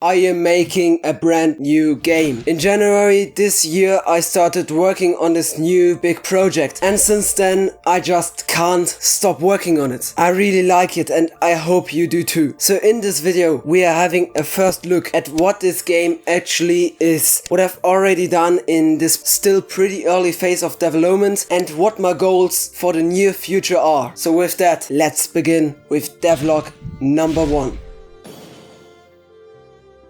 I am making a brand new game. In January this year I started working on this new big project, and since then I just can't stop working on it. I really like it and I hope you do too. So in this video we are having a first look at what this game actually is, what I've already done in this still pretty early phase of development, and what my goals for the near future are. So with that, let's begin with Devlog number 1.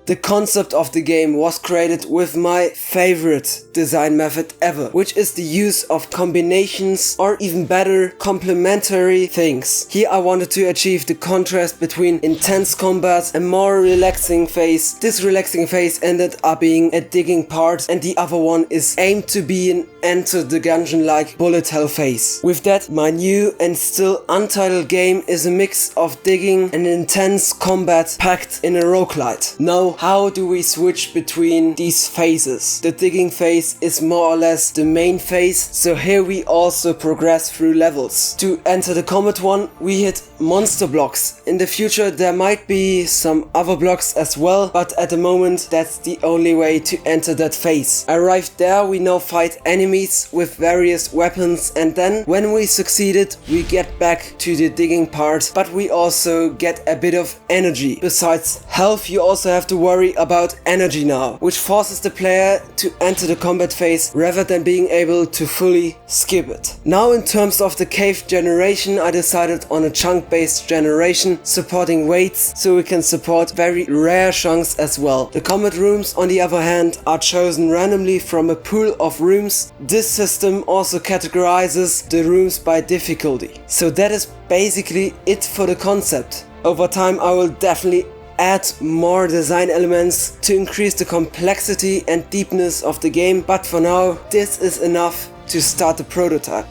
The concept of the game was created with my favorite design method ever, which is the use of combinations or even better, complementary things. Here I wanted to achieve the contrast between intense combat and more relaxing phase. This relaxing phase ended up being a digging part, and the other one is aimed to be an enter the dungeon like bullet hell phase. With that, my new and still untitled game is a mix of digging and intense combat packed in a roguelite. Now, how do we switch between these phases? The digging phase is more or less the main phase, so here we also progress through levels. To enter the combat one, we hit monster blocks. In the future there might be some other blocks as well, but at the moment that's the only way to enter that phase. Arrived there, we now fight enemies with various weapons, and then when we succeeded we get back to the digging part, but we also get a bit of energy. Besides health, you also have to worry about energy now, which forces the player to enter the combat phase rather than being able to fully skip it. Now in terms of the cave generation, I decided on a chunk based generation supporting weights, so we can support very rare chunks as well. The combat rooms on the other hand are chosen randomly from a pool of rooms. This system also categorizes the rooms by difficulty. So that is basically it for the concept. Over time I will definitely add more design elements to increase the complexity and deepness of the game, but for now this is enough to start the prototype.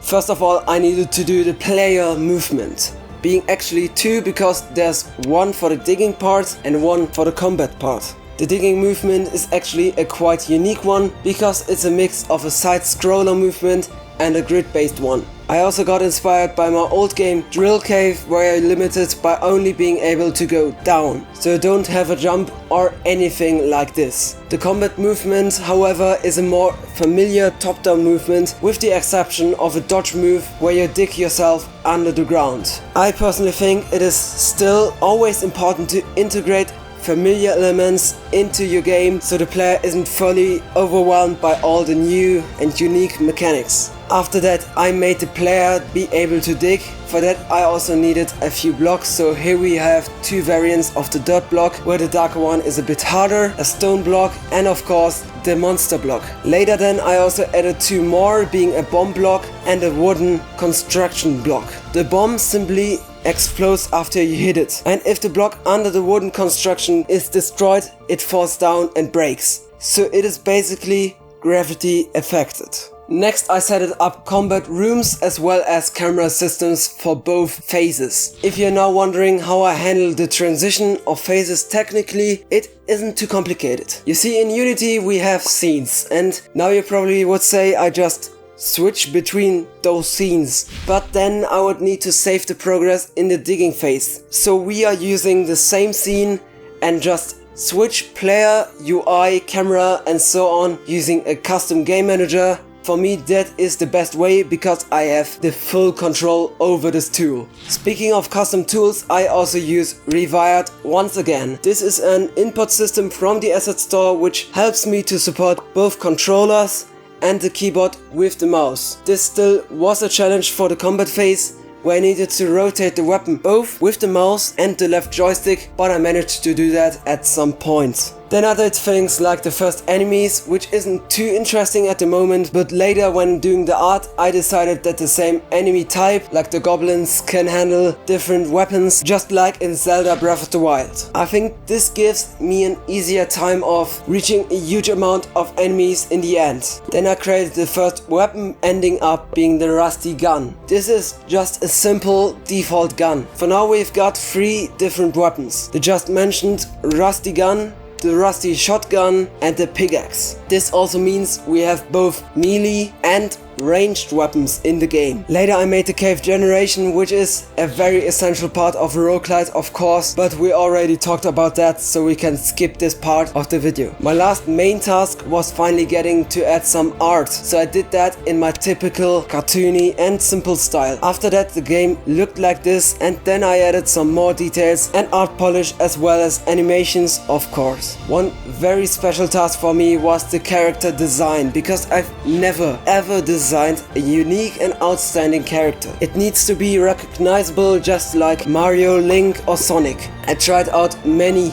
First of all, I needed to do the player movement, being actually two because there's one for the digging part and one for the combat part. The digging movement is actually a quite unique one because it's a mix of a side scroller movement and a grid based one. I also got inspired by my old game Drill Cave, where you're limited by only being able to go down, so you don't have a jump or anything like this. The combat movement, however, is a more familiar top-down movement, with the exception of a dodge move where you dig yourself under the ground. I personally think it is still always important to integrate familiar elements into your game so the player isn't fully overwhelmed by all the new and unique mechanics. After that, I made the player be able to dig. For that I also needed a few blocks, so here we have two variants of the dirt block, where the darker one is a bit harder, a stone block, and of course the monster block. Later then I also added two more, being a bomb block and a wooden construction block. The bomb simply explodes after you hit it, and if the block under the wooden construction is destroyed, it falls down and breaks. So it is basically gravity affected. Next I set up combat rooms as well as camera systems for both phases. If you're now wondering how I handle the transition of phases technically, it isn't too complicated. You see, in Unity we have scenes, and now you probably would say I just switch between those scenes, but then I would need to save the progress in the digging phase. So we are using the same scene and just switch player, UI, camera and so on using a custom game manager. For me that is the best way because I have the full control over this tool. Speaking of custom tools, I also use Rewired once again. This is an input system from the asset store which helps me to support both controllers and the keyboard with the mouse. This still was a challenge for the combat phase, where I needed to rotate the weapon both with the mouse and the left joystick, but I managed to do that at some point. Then I did things like the first enemies, which isn't too interesting at the moment, but later when doing the art I decided that the same enemy type, like the goblins, can handle different weapons, just like in Zelda Breath of the Wild. I think this gives me an easier time of reaching a huge amount of enemies in the end. Then I created the first weapon, ending up being the rusty gun. This is just a simple default gun. For now we've got 3 different weapons. The just mentioned rusty gun, the rusty shotgun and the pickaxe. This also means we have both melee and ranged weapons in the game. Later I made the cave generation, which is a very essential part of a roguelite, of course, but we already talked about that, so we can skip this part of the video. My last main task was finally getting to add some art, so I did that in my typical cartoony and simple style. After that the game looked like this, and then I added some more details and art polish as well as animations, of course. One very special task for me was the character design, because I've never ever designed a unique and outstanding character. It needs to be recognizable just like Mario, Link or Sonic. I tried out many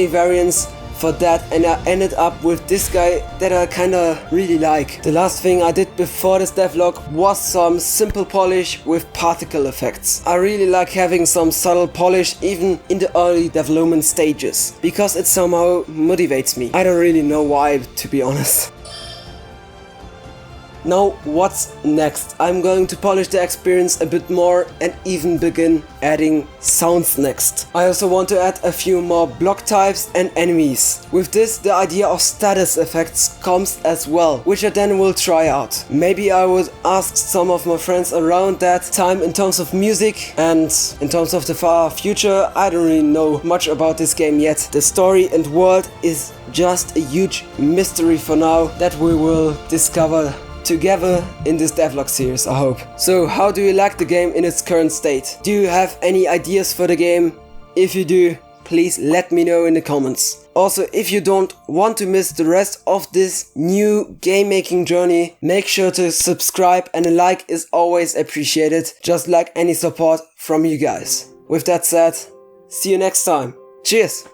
variants for that, and I ended up with this guy that I kinda really like. The last thing I did before this devlog was some simple polish with particle effects. I really like having some subtle polish even in the early development stages, because it somehow motivates me. I don't really know why, to be honest. Now what's next? I'm going to polish the experience a bit more and even begin adding sounds next. I also want to add a few more block types and enemies. With this the idea of status effects comes as well, which I then will try out. Maybe I would ask some of my friends around that time in terms of music, and in terms of the far future I don't really know much about this game yet. The story and world is just a huge mystery for now that we will discover together in this devlog series, I hope. So how do you like the game in its current state? Do you have any ideas for the game? If you do, please let me know in the comments. Also, if you don't want to miss the rest of this new game making journey, make sure to subscribe, and a like is always appreciated, just like any support from you guys. With that said, see you next time. Cheers!